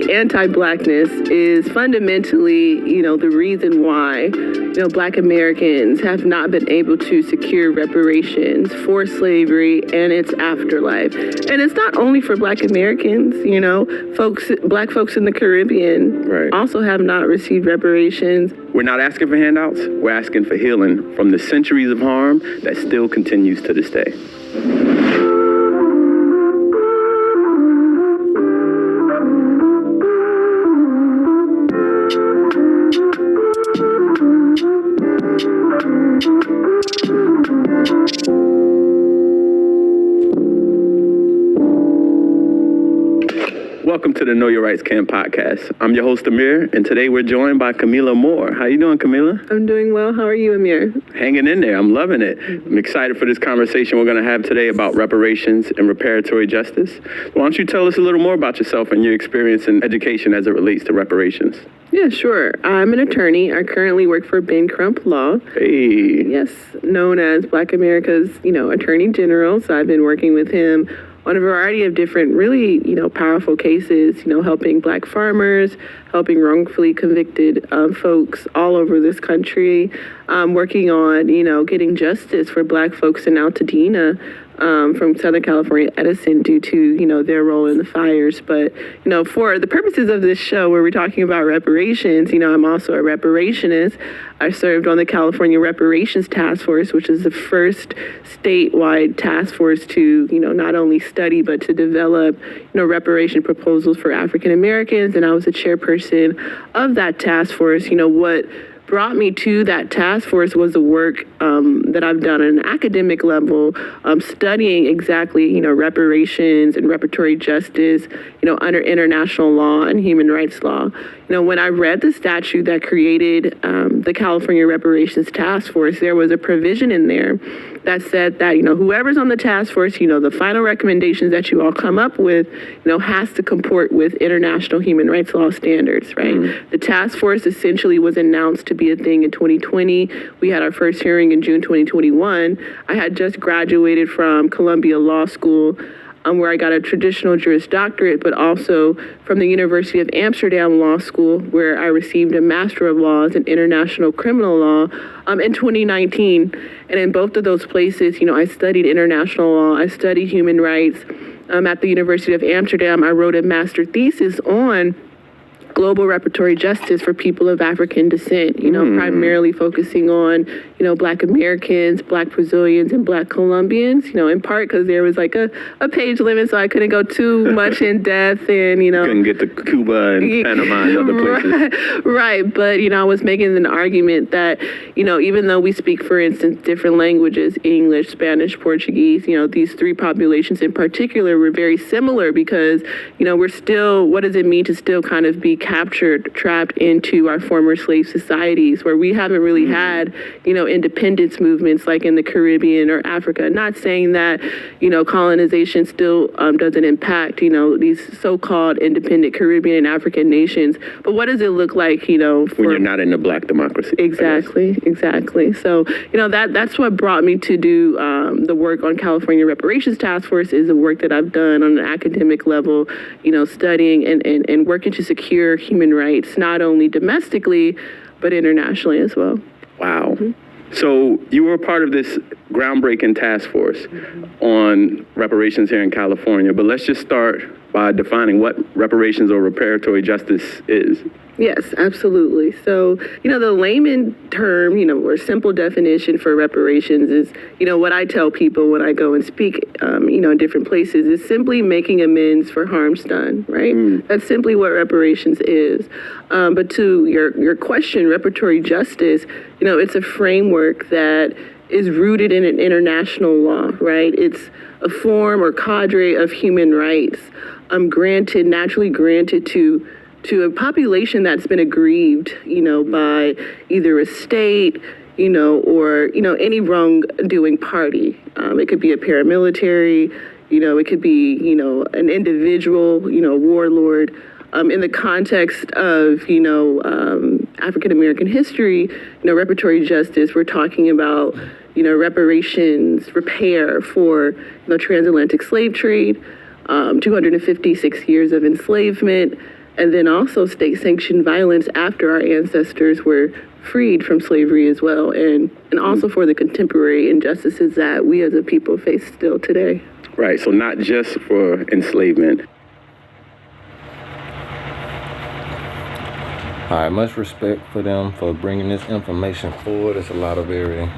Anti-Blackness is fundamentally, the reason why, Black Americans have not been able to secure reparations for slavery and its afterlife. And it's not only for Black Americans, Black folks in the Caribbean also have not received reparations. We're not asking for handouts. We're asking for healing from the centuries of harm that still continues to this day. Welcome to the Know Your Rights Camp podcast. I'm your host, Amir, and today we're joined by Camila Moore. How you doing, Camila? I'm doing well. How are you, Amir? Hanging in there. I'm loving it. I'm excited for this conversation we're going to have today about reparations and reparatory justice. Why don't you tell us a little more about yourself and your experience in education as it relates to reparations? Yeah, sure. I'm an attorney. I currently work for Ben Crump Law. Hey. Yes, known as Black America's, Attorney General. So I've been working with him on a variety of different really, powerful cases, helping Black farmers, helping wrongfully convicted folks all over this country, working on, getting justice for Black folks in Altadena, from Southern California Edison due to, their role in the fires. But, for the purposes of this show where we're talking about reparations, I'm also a reparationist. I served on the California Reparations Task Force, which is the first statewide task force to, not only study, but to develop, reparation proposals for African Americans. And I was the chairperson of that task force. What brought me to that task force was the work that I've done at an academic level, studying exactly, reparations and reparatory justice, under international law and human rights law. When I read the statute that created the California Reparations Task Force, there was a provision in there that said that, whoever's on the task force, the final recommendations that you all come up with, has to comport with international human rights law standards, right? Mm-hmm. The task force essentially was announced to be a thing in 2020. We had our first hearing in June 2021. I had just graduated from Columbia Law School, where I got a traditional Juris Doctorate, but also from the University of Amsterdam Law School, where I received a Master of Laws in International Criminal Law in 2019. And in both of those places, I studied international law, I studied human rights. At the University of Amsterdam, I wrote a master thesis on global reparatory justice for people of African descent, primarily focusing on, Black Americans, Black Brazilians, and Black Colombians, in part because there was like a page limit, so I couldn't go too much in depth and, Couldn't get to Cuba and Panama and other places. Right, but, I was making an argument that, even though we speak, for instance, different languages, English, Spanish, Portuguese, these three populations in particular were very similar because, we're still, what does it mean to still kind of be captured, trapped into our former slave societies where we haven't really had, independence movements like in the Caribbean or Africa. Not saying that, colonization still doesn't impact, these so-called independent Caribbean and African nations. But what does it look like, when you're not in a Black democracy? Exactly. So, that's what brought me to do the work on California Reparations Task Force is the work that I've done on an academic level, studying and working to secure human rights, not only domestically, but internationally as well. Wow. Mm-hmm. So you were a part of this groundbreaking task force on reparations here in California, but let's just start by defining what reparations or reparatory justice is. Yes, absolutely. So, the layman term, or simple definition for reparations is, what I tell people when I go and speak, in different places is simply making amends for harms done, right? That's simply what reparations is. But to your question, reparatory justice, it's a framework that is rooted in an international law, right? It's a form or cadre of human rights, naturally granted to a population that's been aggrieved, by either a state, or, any wrongdoing party. It could be a paramilitary, it could be, an individual, warlord. In the context of, African American history, reparatory justice, we're talking about, reparations, repair for, transatlantic slave trade, 256 years of enslavement, and then also state-sanctioned violence after our ancestors were freed from slavery as well, and also for the contemporary injustices that we as a people face still today. Right, so not just for enslavement. All right, much respect for them for bringing this information forward. It's a lot of very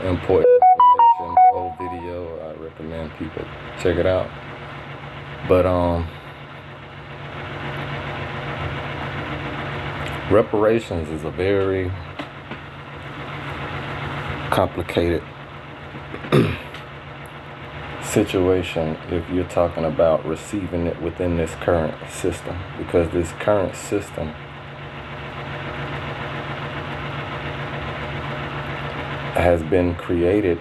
important information. The whole video, I recommend people check it out. But reparations is a very complicated situation if you're talking about receiving it within this current system, because this current system has been created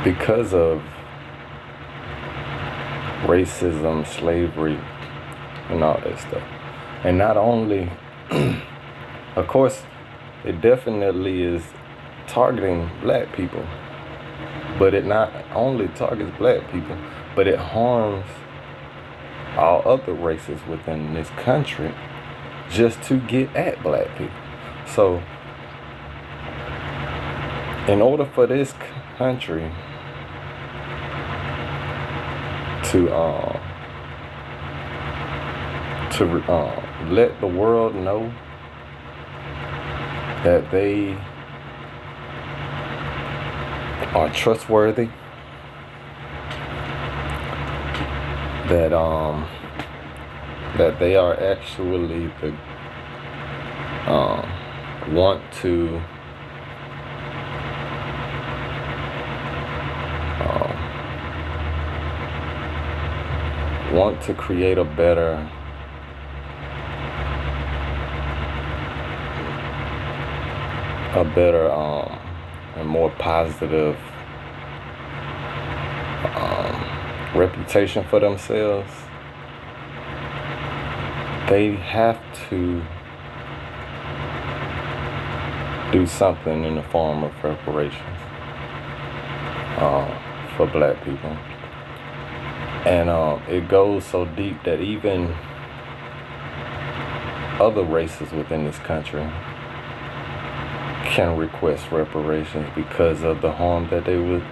because of racism, slavery, and all that stuff. And not only, of course, it definitely is targeting black people, but it not only targets black people, but it harms all other races within this country just to get at black people. So in order for this country to let the world know that they are trustworthy, that they are actually the want to create a better and more positive reputation for themselves, they have to do something in the form of reparations for black people. And it goes so deep that even other races within this country can request reparations because of the harm that they would,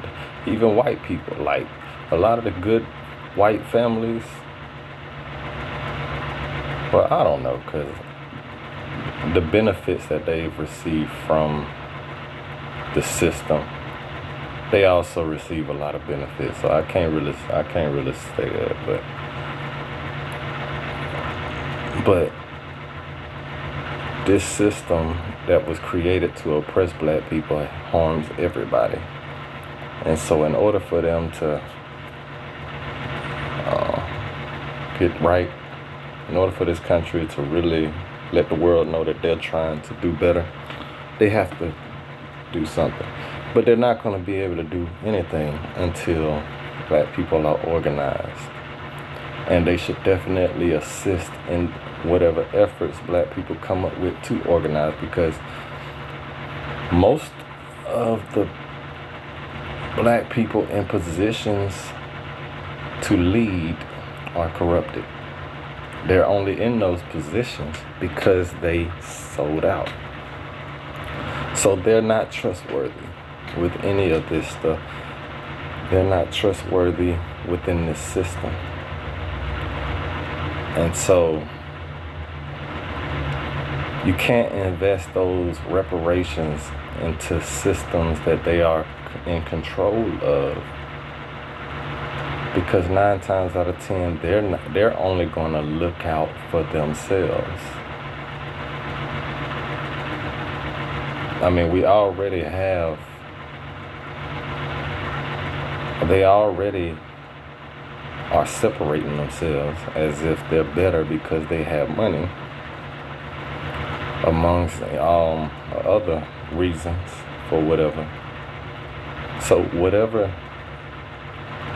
even white people, like a lot of the good white families, well, I don't know, because the benefits that they've received from the system, they also receive a lot of benefits. So I can't really say that, but this system that was created to oppress black people harms everybody. And so in order for them to get right, in order for this country to really let the world know that they're trying to do better, they have to do something. But they're not going to be able to do anything until black people are organized. And they should definitely assist in whatever efforts black people come up with to organize, because most of the black people in positions to lead are corrupted. They're only in those positions because they sold out. So they're not trustworthy with any of this stuff. They're not trustworthy within this system. And so you can't invest those reparations into systems that they are in control of, because 9 times out of 10 they're only going to look out for themselves. I mean, they already are separating themselves as if they're better because they have money, amongst other reasons for whatever. So whatever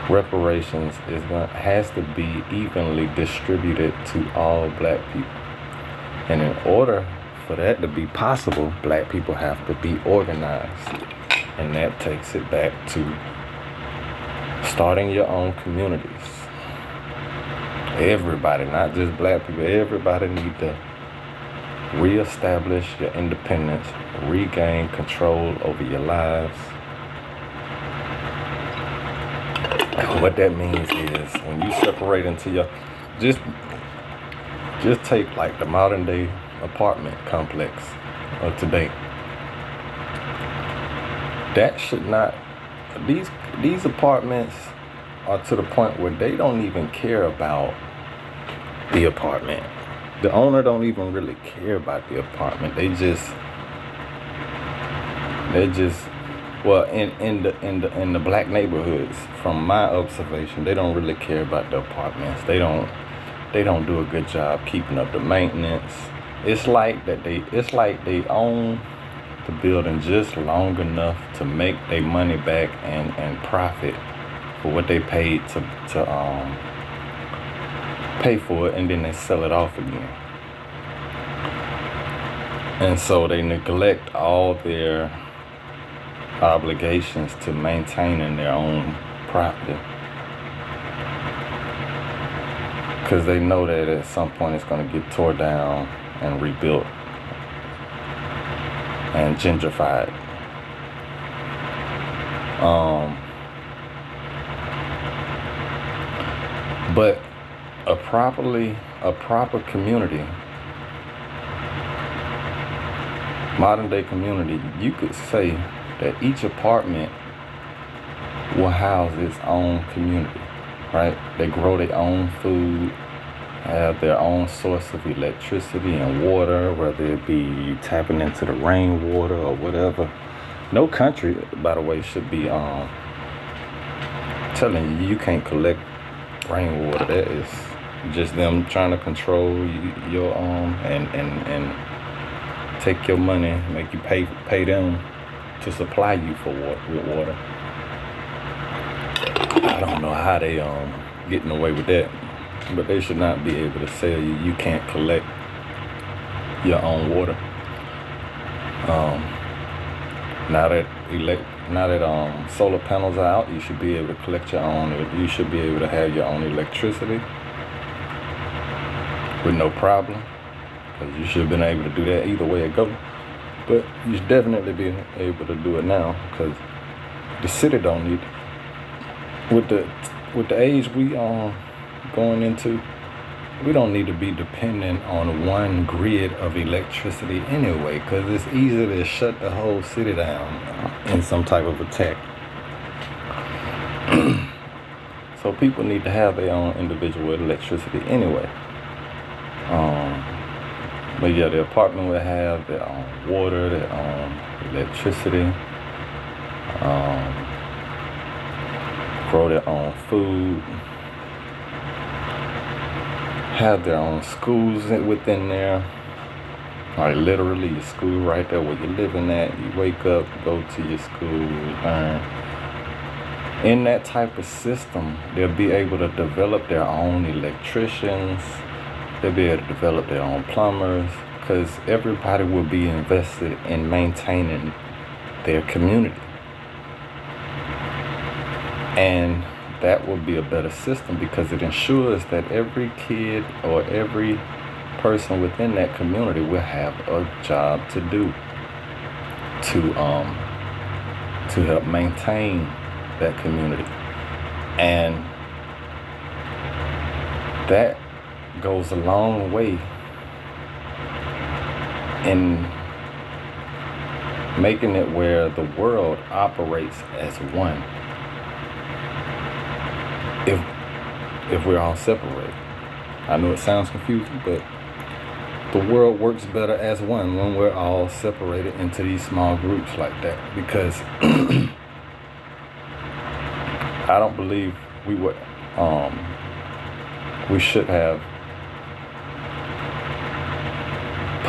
reparations has to be evenly distributed to all black people. And in order for that to be possible, black people have to be organized. And that takes it back to Starting your own communities. Everybody, not just black people, everybody need to reestablish your independence, regain control over your lives. What that means is when you separate into your, just take like the modern day apartment complex of today. That should not, these apartments are to the point where they don't even care about the apartment. The owner don't even really care about the apartment. They just well, in the black neighborhoods, from my observation, they don't really care about the apartments. They don't do a good job keeping up the maintenance. It's like they own the building just long enough to make their money back and profit for what they paid to pay for it, and then they sell it off again. And so they neglect all their obligations to maintaining their own property, because they know that at some point it's going to get tore down and rebuilt and gentrified. But a proper community, modern day community, you could say that each apartment will house its own community, right? They grow their own food, have their own source of electricity and water, whether it be tapping into the rainwater or whatever. No country, by the way, should be telling you can't collect rainwater. That is just them trying to control your and take your money, make you pay them to supply you with water. I don't know how they getting away with that, but they should not be able to tell you can't collect your own water. Now that solar panels are out, you should be able to collect your own. You should be able to have your own electricity with no problem, because you should have been able to do that either way it goes. But you should definitely be able to do it now, because the city don't need it. With the age we going into, we don't need to be dependent on one grid of electricity anyway, because it's easy to shut the whole city down in some type of attack. So people need to have their own individual electricity anyway. But yeah, the apartment will have their own water, their own electricity, grow their own food, have their own schools within there. Like literally your school right there where you're living at. You wake up, go to your school, learn. In that type of system, they'll be able to develop their own electricians. They'll be able to develop their own plumbers, because everybody will be invested in maintaining their community. And that will be a better system, because it ensures that every kid or every person within that community will have a job to do to help maintain that community. And that goes a long way in making it where the world operates as one. If we're all separated. I know it sounds confusing, but the world works better as one when we're all separated into these small groups like that, because I don't believe we should have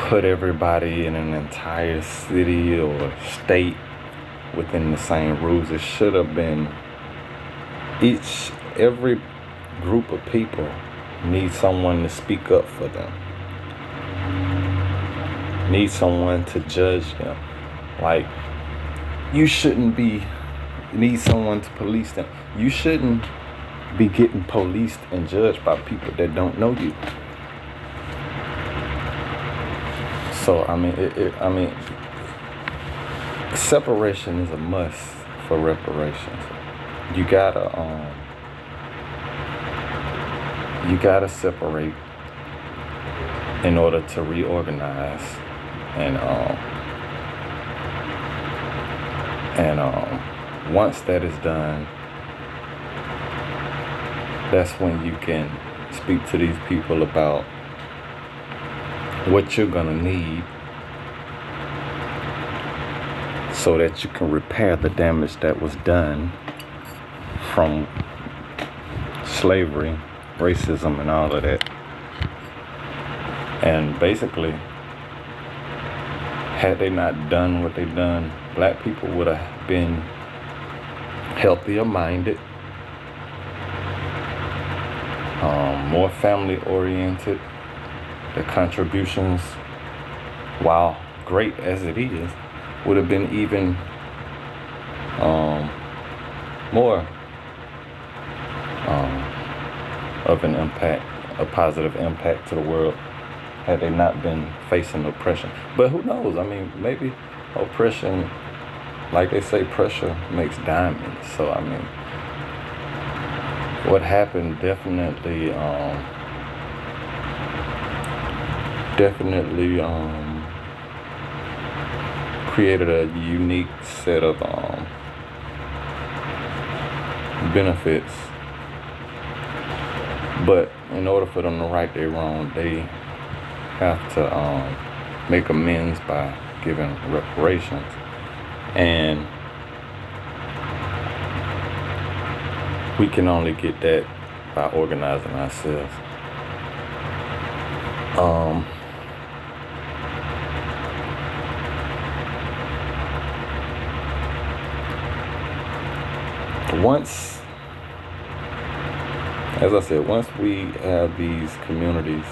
put everybody in an entire city or state within the same rules. It should have been every group of people needs someone to speak up for them, needs someone to judge them. Like, you shouldn't be, need someone to police them. you shouldn't be getting policed and judged by people that don't know you. So I mean, separation is a must for reparations. You gotta separate in order to reorganize, and once that is done, that's when you can speak to these people about what you're gonna need so that you can repair the damage that was done from slavery, racism, and all of that. And basically, had they not done what they done, black people would have been healthier minded, more family oriented. The contributions, while great as it is, would have been even more of an impact, a positive impact to the world, had they not been facing oppression. But who knows? I mean, maybe oppression, like they say, pressure makes diamonds. So I mean, what happened definitely created a unique set of benefits. But in order for them to right their wrong, they have to make amends by giving reparations. And we can only get that by organizing ourselves. Once, as I said, once we have these communities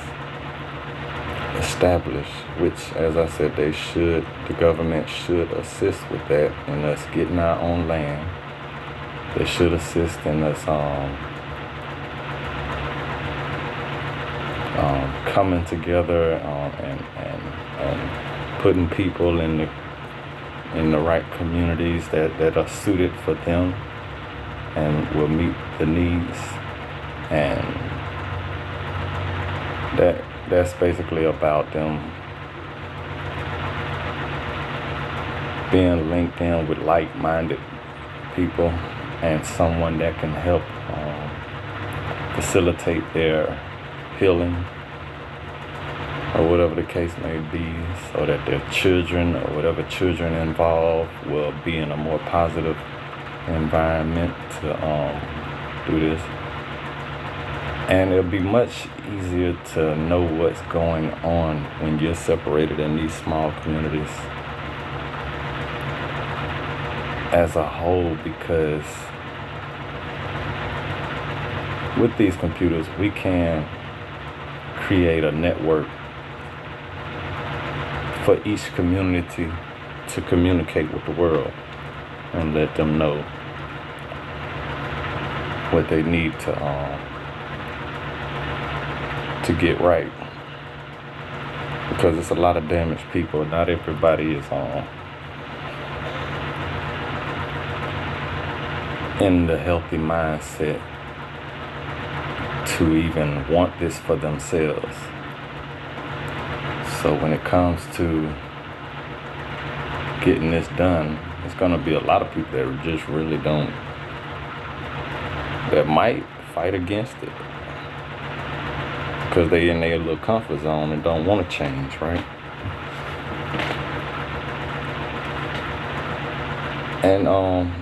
established, which, as I said, the government should assist with that in us getting our own land. They should assist in us coming together and putting people in the right communities that are suited for them and will meet the needs. And that's basically about them being linked in with like-minded people and someone that can help facilitate their healing, or whatever the case may be, so that their children or whatever children involved will be in a more positive environment to do this. And it'll be much easier to know what's going on when you're separated in these small communities as a whole, because with these computers we can create a network for each community to communicate with the world and let them know what they need to get right. Because it's a lot of damaged people. Not everybody is in the healthy mindset to even want this for themselves. So when it comes to getting this done, it's gonna be a lot of people that just really don't, that might fight against it because they in their little comfort zone and don't want to change, right? And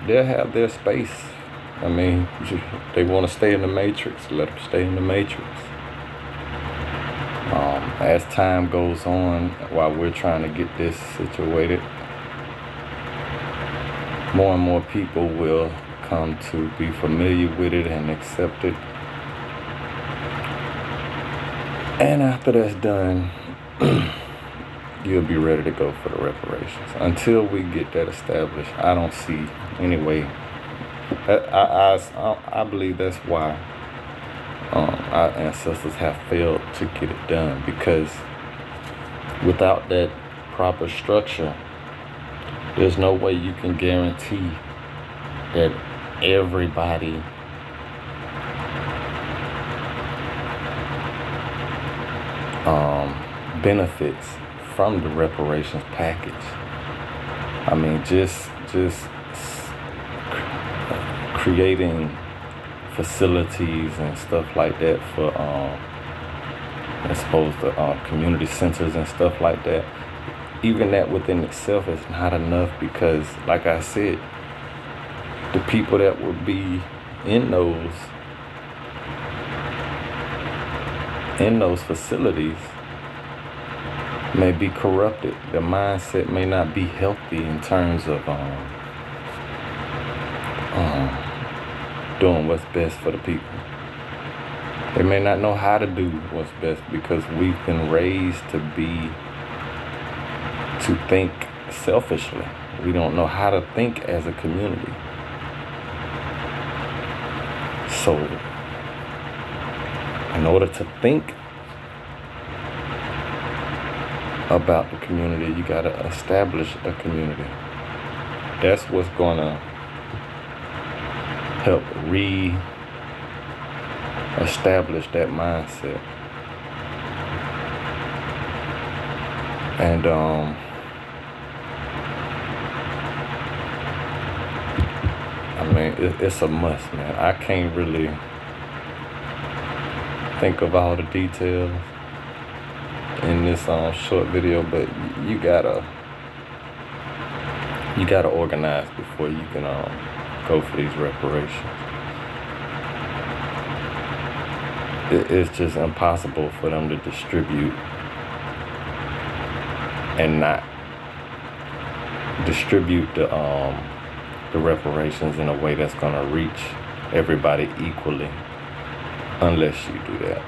they'll have their space. I mean, they want to stay in the matrix, let them stay in the matrix. As time goes on, while we're trying to get this situated, more and more people will come to be familiar with it and accept it. And after that's done, you'll be ready to go for the reparations. Until we get that established, I don't see any way I believe that's why our ancestors have failed to get it done, because without that proper structure, there's no way you can guarantee that everybody benefits from the reparations package. I mean, just creating facilities and stuff like that for I suppose the community centers and stuff like that. Even that within itself is not enough, because, like I said, the people that would be in those facilities may be corrupted. Their mindset may not be healthy in terms of doing what's best for the people. They may not know how to do what's best, because we've been raised to think selfishly. We don't know how to think as a community. So, in order to think about the community, you gotta establish a community. That's what's gonna help re-establish that mindset. And I mean, it's a must, man. I can't really think of all the details in this short video, but you gotta organize before you can go for these reparations. It's just impossible for them to distribute and not distribute the reparations in a way that's gonna reach everybody equally, unless you do that.